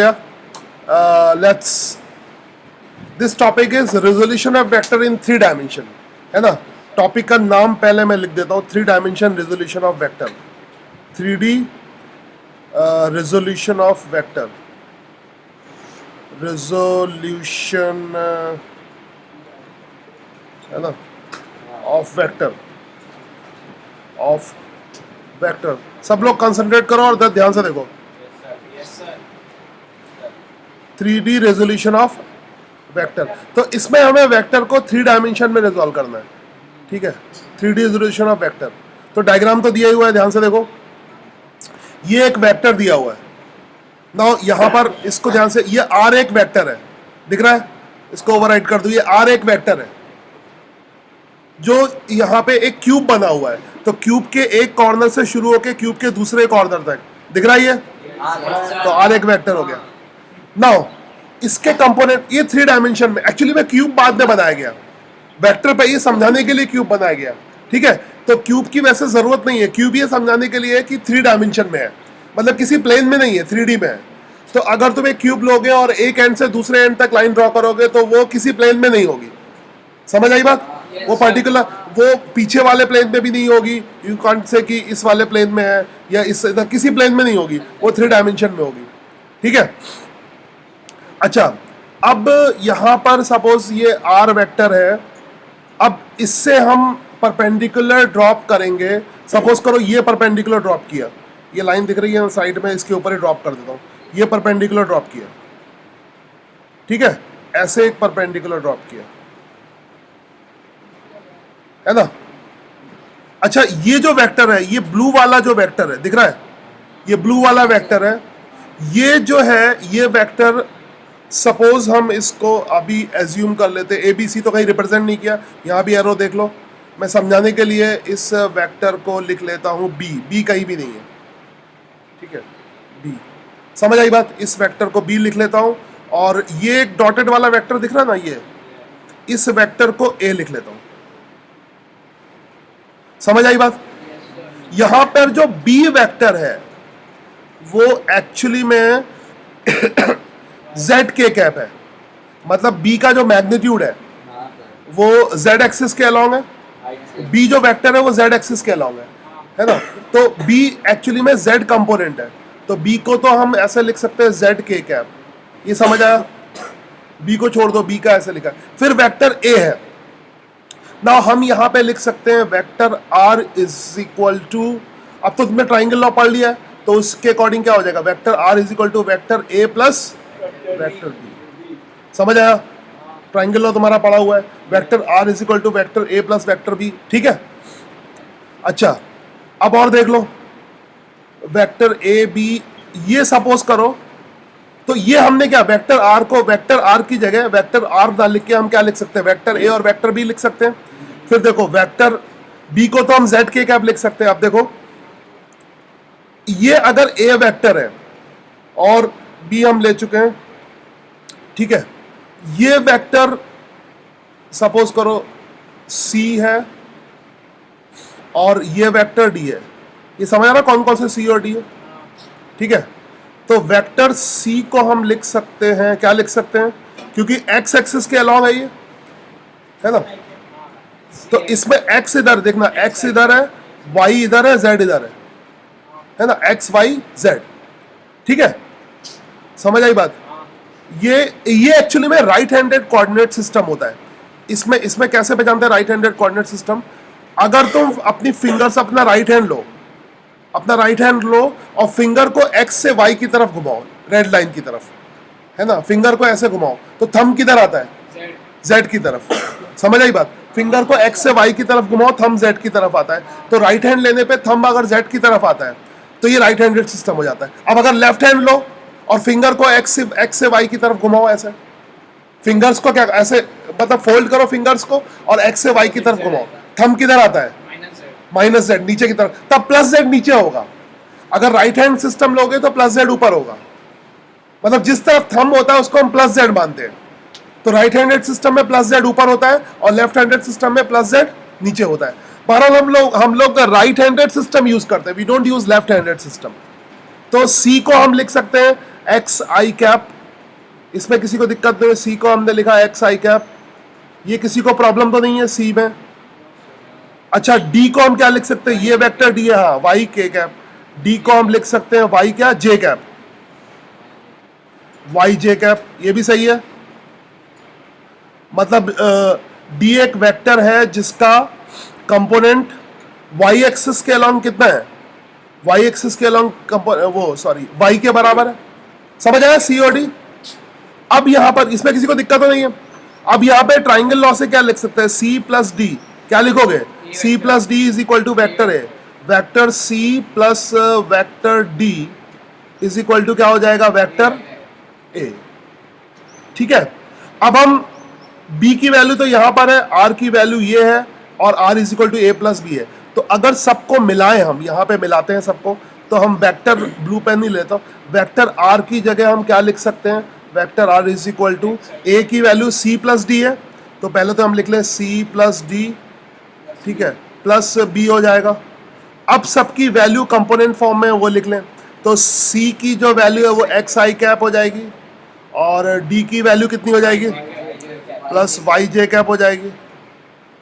Let's this topic is resolution of vector in 3 dimension, है ना। Topic का नाम पहले मैं लिख देता हूँ, 3 dimension resolution of vector, 3D resolution of vector, resolution है ना ऑफ वेक्टर, सब लोग कंसंट्रेट करो और ध्यान से देखो। 3D रेजोल्यूशन ऑफ वेक्टर, तो इसमें हमें वेक्टर को 3 डायमेंशन में रिजॉल्व करना है, ठीक है। 3D रेजोल्यूशन ऑफ वेक्टर, तो डायग्राम तो दिया ही हुआ है, ध्यान से देखो। ये एक वेक्टर दिया हुआ है ना, यहां पर इसको ध्यान से, ये R एक वेक्टर है, दिख रहा है, इसको ओवरराइट कर दो, ये R एक वेक्टर है जो यहां पे एक क्यूब बना हुआ है, तो क्यूब के एक कॉर्नर से शुरू होकर क्यूब के दूसरे कॉर्नर तक दिख रहा है ये, तो R एक वेक्टर हो गया। नाउ इसके कंपोनेंट ये 3 डायमेंशन में, एक्चुअली में क्यूब बाद में बनाया गया, वेक्टर पे ये समझाने के लिए क्यूब बनाया गया, ठीक है। तो क्यूब की वैसे जरूरत नहीं है, क्यूब ये समझाने के लिए है कि 3 डायमेंशन में है, मतलब किसी प्लेन में नहीं है, 3D में है। तो अगर तुम एक क्यूब लोगे और एक एंड से दूसरे एंड तक लाइन ड्रॉ करोगे तो वो किसी प्लेन में नहीं होगी, समझ आई बात। वो पर्टिकुलर वो पीछे वाले प्लेन में भी नहीं होगी, यू कांट से कि इस वाले प्लेन में है या इस किसी प्लेन में नहीं होगी, वो 3 डायमेंशन में होगी, ठीक है। अच्छा, अब यहां पर सपोज ये R वेक्टर है, अब इससे हम परपेंडिकुलर ड्रॉप करेंगे। सपोज करो ये परपेंडिकुलर ड्रॉप किया, ये लाइन दिख रही है साइड में, इसके ऊपर ही ड्रॉप कर देता हूं, ये परपेंडिकुलर ड्रॉप किया, ठीक है, ऐसे एक परपेंडिकुलर ड्रॉप किया, है ना। अच्छा, ये जो वेक्टर है, ये ब्लू वाला जो वेक्टर है, दिख रहा है, ये ब्लू वाला वेक्टर है, ये जो है ये वेक्टर, सपोज हम इसको अभी एज्यूम कर लेते, ABC तो कहीं रिप्रेजेंट नहीं किया, यहाँ भी एरो देख लो, मैं समझाने के लिए इस वेक्टर को लिख लेता हूँ B कहीं भी नहीं है, ठीक है, B, समझ आई बात। इस वेक्टर को B लिख लेता हूँ, और ये एक डॉटेड वाला वेक्टर दिख रहा है ना, ये, इस वेक्टर को A लिख लेता हूँ, समझ आई बात। यहां पर जो B वेक्टर है वो एक्चुअली में Z के कैप है, मतलब B का जो मैग्नीट्यूड है वो Z एक्सिस के अलॉन्ग है, B जो वेक्टर है वो Z एक्सिस के अलॉन्ग है ना। तो B एक्चुअली में Z कंपोनेंट है, तो B को तो हम ऐसे लिख सकते हैं Z के कैप, ये समझ आया। B को छोड़ दो, B का ऐसे लिखा, फिर वेक्टर A है ना, हम यहां पे लिख सकते हैं vector R is equal to, अब तो तुमने ट्राइंगल लॉ पढ़ लिया है, तो उसके अकॉर्डिंग क्या हो जाएगा, vector R is equal to vector A plus vector B, समझ आया। ट्राइंगल लॉ तुम्हारा पढ़ा हुआ है, vector R is equal to vector A plus vector B, ठीक है। अच्छा, अब और देख लो, वेक्टर A B, ये सपोज करो, तो ये हमने क्या, वेक्टर R को वेक्टर R की जगह वेक्टर R ना लिख के हम क्या लिख सकते हैं, वेक्टर A और वेक्टर B लिख सकते हैं। फिर देखो वेक्टर B को तो हम Z के कैप लिख सकते हैं। अब देखो, ये अगर A वेक्टर है और B हम ले चुके हैं, ठीक है, ये वेक्टर सपोज करो C है और ये वेक्टर D है, ये समझ आ रहा कौन कौन से C और D है, ठीक है। तो वेक्टर C को हम लिख सकते हैं, क्या लिख सकते हैं, क्योंकि x एक्सिस के अलॉन्ग है ये, है ना। तो इसमें x इधर देखना, x इधर है, y इधर है, z इधर है ना, x y z, ठीक है, समझ आई बात। ये एक्चुअली में राइट हैंडेड कोऑर्डिनेट सिस्टम होता है। इसमें कैसे पहचानते हैं राइट हैंडेड कोऑर्डिनेट सिस्टम, अगर तुम अपनी फिंगर्स अपना राइट हैंड लो और फिंगर को x से y की तरफ घुमाओ, रेड लाइन की तरफ, है ना, फिंगर को ऐसे घुमाओ, तो थंब किधर आता है, z की तरफ, समझ आई बात। फिंगर को x से y की तरफ घुमाओ, थंब z की तरफ आता है, तो राइट हैंड लेने पे थंब अगर z की तरफ आता है तो ये राइट हैंडेड सिस्टम हो जाता है। अब अगर लेफ्ट हैंड लो और फिंगर को x से y की तरफ घुमाओ, ऐसे फिंगर्स को क्या ऐसे, मतलब फोल्ड करो फिंगर्स को और x से y की तरफ घुमाओ, थंब किधर आता है, माइनस Z नीचे की तरफ, तब प्लस Z नीचे होगा। अगर राइट हैंड सिस्टम लोगे तो प्लस Z ऊपर होगा, मतलब जिस तरफ थंब होता है उसको हम प्लस Z मानते हैं। तो राइट हैंडेड सिस्टम में प्लस Z ऊपर होता है और लेफ्ट हैंडेड सिस्टम में प्लस Z नीचे होता है। बहरहाल हम लोग राइट हैंडेड सिस्टम यूज करते हैं, we don't use left handed system. तो C को हम लिख सकते हैं एक्स आई कैप, इसमें किसी को दिक्कत नहीं है, सी को हमने लिखा एक्स आई कैप, ये किसी को प्रॉब्लम तो नहीं है सी में। अच्छा डी को हम क्या लिख सकते हैं, ये वेक्टर डी है, हाँ वाई के कैप, डी को हम लिख सकते हैं वाई क्या, जे कैप, वाई जे कैप, ये भी सही है। मतलब डी एक वेक्टर है जिसका कंपोनेंट वाई एक्सिस के अलोंग कितना है, वाई एक्सिस के अलोंग वो सॉरी वाई के बराबर है। समझ आया सी और डी। अब यहां पर इसमें किसी को दिक्कत तो नहीं है। अब यहां पे ट्राइंगल लॉ से क्या लिख सकते हैं, सी प्लस डी, क्या लिखोगे, C plus D is equal to vector A, vector C plus vector D is equal to क्या हो जाएगा, वेक्टर ए। ठीक है, अब हम b की वैल्यू तो यहां पर है, r की वैल्यू ये है और r is equal to A plus B है। तो अगर सबको मिलाएं, हम यहां पे मिलाते हैं सबको, तो हम वेक्टर ब्लू पेन नहीं लेता, वेक्टर r की जगह हम क्या लिख सकते हैं, vector r is equal to a की वैल्यू c प्लस डी है, तो पहले तो हम लिख लें c प्लस डी, ठीक है, प्लस b हो जाएगा। अब सबकी वैल्यू कंपोनेंट फॉर्म में वो लिख लें, तो c की जो वैल्यू है वो एक्स आई कैप हो जाएगी और d की वैल्यू कितनी हो जाएगी, प्लस वाई जे कैप हो जाएगी,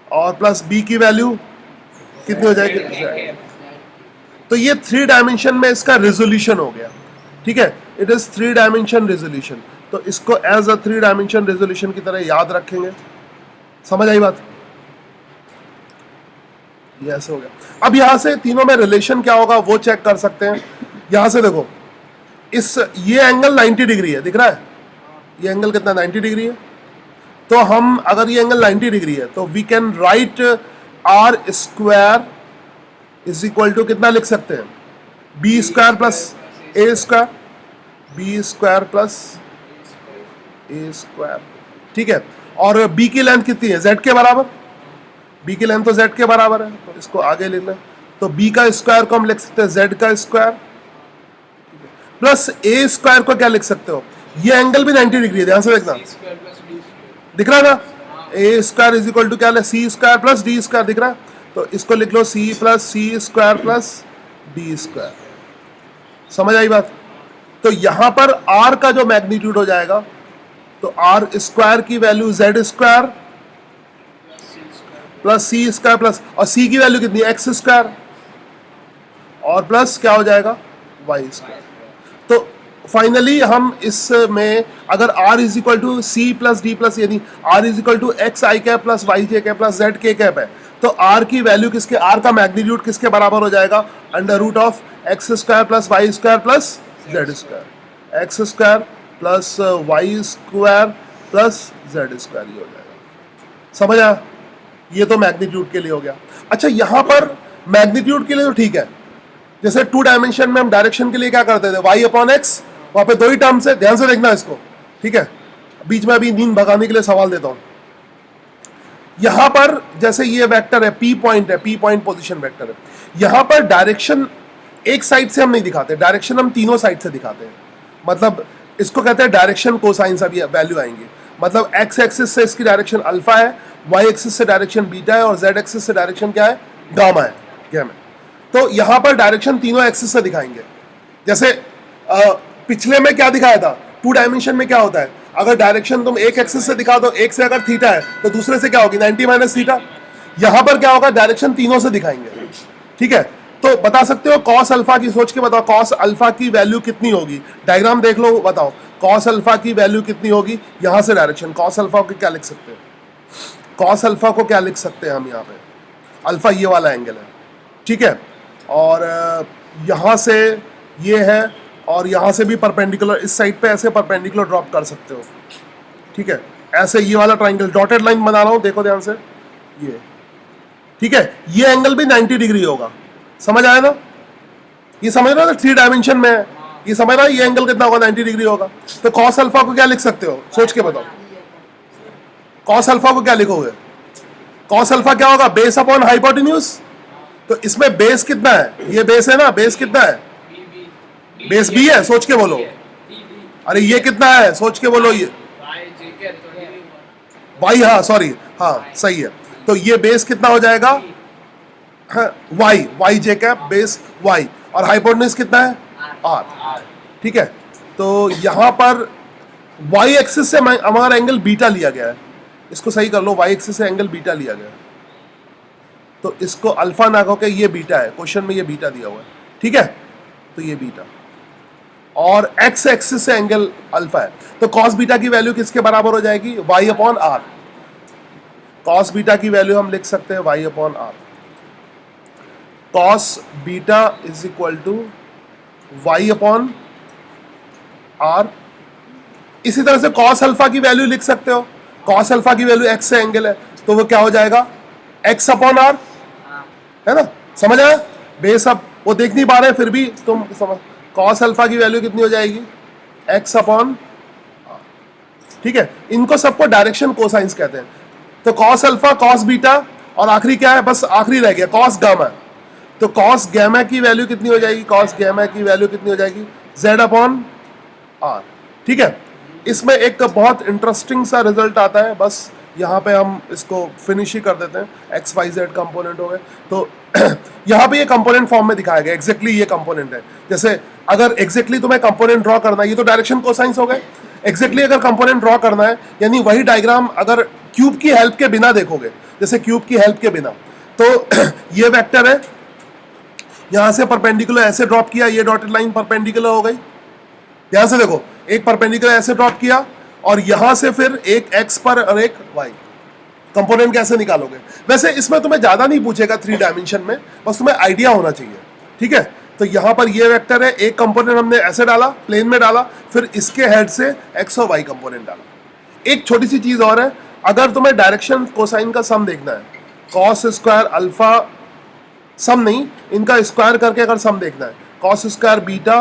और प्लस b की वैल्यू कितनी हो जाएगी। तो ये 3 डायमेंशन में इसका रेजोल्यूशन हो गया। ठीक है, इट इज 3 डायमेंशन रेजोल्यूशन, तो इसको एज अ 3 डायमेंशन रेजोल्यूशन की तरह याद रखेंगे। समझ आई बात, ये ऐसे हो गया। अब यहां से तीनों में रिलेशन क्या होगा वो चेक कर सकते हैं। यहां से देखो, इस ये एंगल 90 डिग्री है, दिख रहा है, ये एंगल कितना 90 डिग्री है। तो हम अगर ये एंगल 90 डिग्री है तो we can write R square is equal to कितना लिख सकते हैं, B square plus A square, B square plus A square. ठीक है, और बी की लेंथ कितनी है, जेड के बराबर, बी की लेंथ तो जेड के बराबर है, तो इसको आगे लिखना है। तो बी का स्क्वायर को हम लिख सकते हैं जेड का स्क्वायर, प्लस ए स्क्वायर को क्या लिख सकते हो, ये एंगल भी 90 डिग्री है, ध्यान से देखना, दिख रहा है ना, ए स्क्वायर इज इक्वल टू क्या है, सी स्क्वायर प्लस डी स्क्वायर, दिख रहा है, तो इसको लिख लो सी प्लस सी स्क्वायर प्लस डी स्क्वायर। समझ आई बात। तो यहां पर आर का जो मैग्नीट्यूड हो जाएगा, तो आर स्क्वायर की वैल्यू जेड स्क्वायर प्लस सी स्क्वायर प्लस, और सी की वैल्यू कितनी है, एक्स स्क्वायर, और प्लस क्या हो जाएगा, वाई स्क्वायर। तो फाइनली हम इसमें अगर r is equal to C plus D plus, यानी r is equal to X I cap plus Y J cap plus Z K cap है, तो r की वैल्यू किसके, r का मैग्नीट्यूड किसके बराबर हो जाएगा, under root of X square plus Y square plus Z square, X square plus Y square plus Z square, ये हो जाएगा। समझ आया, ये तो मैग्नीट्यूड के लिए हो गया। अच्छा यहां पर मैग्नीट्यूड के लिए तो ठीक है, जैसे 2 डायमेंशन में हम डायरेक्शन के लिए क्या करते थे, y अपॉन एक्स, वहां पे 2 ही टर्म्स है, ध्यान से देखना इसको। ठीक है, बीच में अभी नींद भगाने के लिए सवाल देता हूं। यहां पर जैसे ये वेक्टर है, p पॉइंट है, p पॉइंट पोजीशन वेक्टर है, यहां पर डायरेक्शन एक साइड से हम नहीं दिखाते, डायरेक्शन हम तीनों साइड से दिखाते हैं। मतलब इसको कहते हैं डायरेक्शन कोसाइन, अभी वैल्यू आएंगे। मतलब एक्स एक्सिस से इसकी डायरेक्शन अल्फा है, वाई एक्सिस से डायरेक्शन बीटा है, और जेड एक्सिस से डायरेक्शन क्या है, गामा है, गैमा। तो यहां पर डायरेक्शन तीनों एक्सिस से दिखाएंगे। जैसे पिछले में क्या दिखाया था, 2 डायमेंशन में क्या होता है, अगर डायरेक्शन तुम एक एक्सिस से दिखा दो, एक से अगर थीटा है तो दूसरे से क्या होगी 90 माइनस थीटा। यहां पर क्या होगा, डायरेक्शन तीनों से दिखाएंगे। ठीक है, तो बता सकते हो कॉस अल्फा की, सोच के बताओ कॉस अल्फा की वैल्यू कितनी होगी, डायग्राम देख लो, बताओ कॉस अल्फा की वैल्यू कितनी होगी। यहां से डायरेक्शन कॉस अल्फा को क्या लिख सकते हैं, कॉस अल्फा को क्या लिख सकते हैं हम, यहाँ पे अल्फा ये वाला एंगल है। ठीक है, और यहां से ये है, और यहां से भी परपेंडिकुलर, इस साइड पे ऐसे परपेंडिकुलर ड्रॉप कर सकते हो। ठीक है, ऐसे ये वाला ट्राइंगल डॉटेड लाइन बना रहा हूं, देखो ध्यान से, ये ठीक है, ये एंगल भी 90 डिग्री होगा। समझ आया ना, ये समझ रहे हो, 3 डायमेंशन में है, ये समझ रहा है, ये एंगल कितना होगा, 90 डिग्री होगा। तो कॉस अल्फा को क्या लिख सकते हो, सोच के बताओ, कॉस अल्फा को क्या लिखोगे, कॉस अल्फा क्या होगा, बेस अपॉन हाइपोटेन्यूज। तो इसमें बेस कितना है, ये बेस है ना, बेस कितना है, बेस बी है, सोच के बोलो। अरे ये कितना है, सोच के बोलो, ये वाई, हाँ सॉरी, हाँ सही है। तो ये बेस कितना हो जाएगा, हाँ, Y, Y J cap base Y, और हाइपोटेन्यूज कितना है, आर। ठीक है, तो यहां पर y एक्सिस से हमारा एंगल बीटा लिया गया है, इसको सही कर लो, y एक्सिस से एंगल बीटा लिया गया है, तो इसको अल्फा ना कहो कि ये बीटा है, क्वेश्चन में ये बीटा दिया हुआ है, ठीक है, तो ये बीटा, और x एक्सिस से एंगल अल्फा है, तो cos बीटा की वैल्यू किसके बराबर हो जाएगी, y upon R. cos beta की वैल्यू हम लिख सकते हैं y upon R, cos beta is equal to y upon R. इसी तरह से cos अल्फा की वैल्यू लिख सकते हो, cos अल्फा की वैल्यू x से एंगल है, तो वो क्या हो जाएगा, x अपॉन आर, है ना, समझ आया बेस। अब वो देख नहीं पा रहे फिर भी तुम समझ, cos अल्फा की वैल्यू कितनी हो जाएगी, x अपॉन, ठीक है, इनको सबको डायरेक्शन कोसाइंस कहते हैं। तो cos अल्फा, cos बीटा, और आखिरी क्या है, बस आखिरी रह गया cos गामा, तो cos गैमा की वैल्यू कितनी हो जाएगी, cos गैमा की वैल्यू कितनी हो जाएगी, z अपॉन आर, ठीक है। इसमें एक बहुत इंटरेस्टिंग सा रिजल्ट आता है, बस यहाँ पे हम इसको फिनिश ही कर देते हैं, एक्स वाई जेड कंपोनेंट हो गए, तो यहाँ पे ये कंपोनेंट फॉर्म में दिखाया गया, एग्जैक्टली ये कंपोनेंट है। जैसे अगर एग्जैक्टली तुम्हें कंपोनेंट ड्रॉ करना है, ये तो डायरेक्शन कोसाइंस हो गए, एग्जैक्टली अगर कंपोनेंट ड्रॉ करना है, यानी वही डायग्राम अगर क्यूब की हेल्प के बिना देखोगे, जैसे क्यूब की हेल्प के बिना, तो ये वेक्टर है, यहां से परपेंडिकुलर ऐसे ड्रॉप किया, ये डॉटेड लाइन परपेंडिकुलर हो गई, ध्यान से देखो, एक परपेंडिकुलर ऐसे ड्रॉप किया, और यहां से फिर एक x पर और एक y, कंपोनेंट कैसे निकालोगे। वैसे इसमें तुम्हें ज्यादा नहीं पूछेगा 3 डायमेंशन में, बस तुम्हें आइडिया होना चाहिए, ठीक है। तो यहां पर ये वेक्टर है, एक कंपोनेंट हमने ऐसे डाला, प्लेन में डाला, फिर इसके हेड से x और y कंपोनेंट डाला। एक छोटी सी चीज और है, अगर तुम्हें डायरेक्शन कोसाइन का सम देखना है, कॉस स्क्वायर अल्फा, सम नहीं, इनका स्क्वायर करके अगर सम देखना है, cos square beta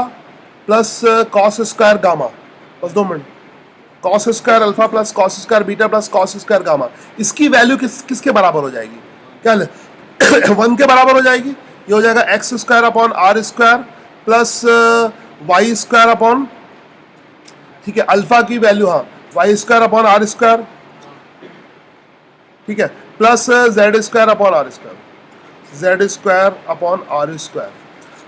plus cos square gamma, बस 2 minute, cos square alpha plus cos square beta plus cos square gamma, इसकी वैल्यू किसके बराबर हो जाएगी, क्या 1 के बराबर हो जाएगी। ये हो जाएगा X square upon R square plus Y square upon, ठीक है, अल्फा की वैल्यू, हाँ, Y square upon R square, ठीक है, plus Z square upon R square, Z square upon R square,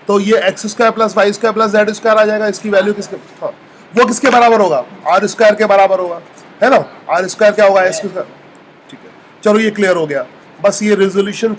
तो ये X square plus Y square plus Z square आ जाएगा, इसकी वैल्यू किसके, हाँ, वो किसके बराबर होगा, आर स्क्वायर के बराबर होगा, है ना, आर स्क्वायर क्या होगा, एस स्क्वायर, ठीक है। चलो ये क्लियर हो गया, बस ये रेजोल्यूशन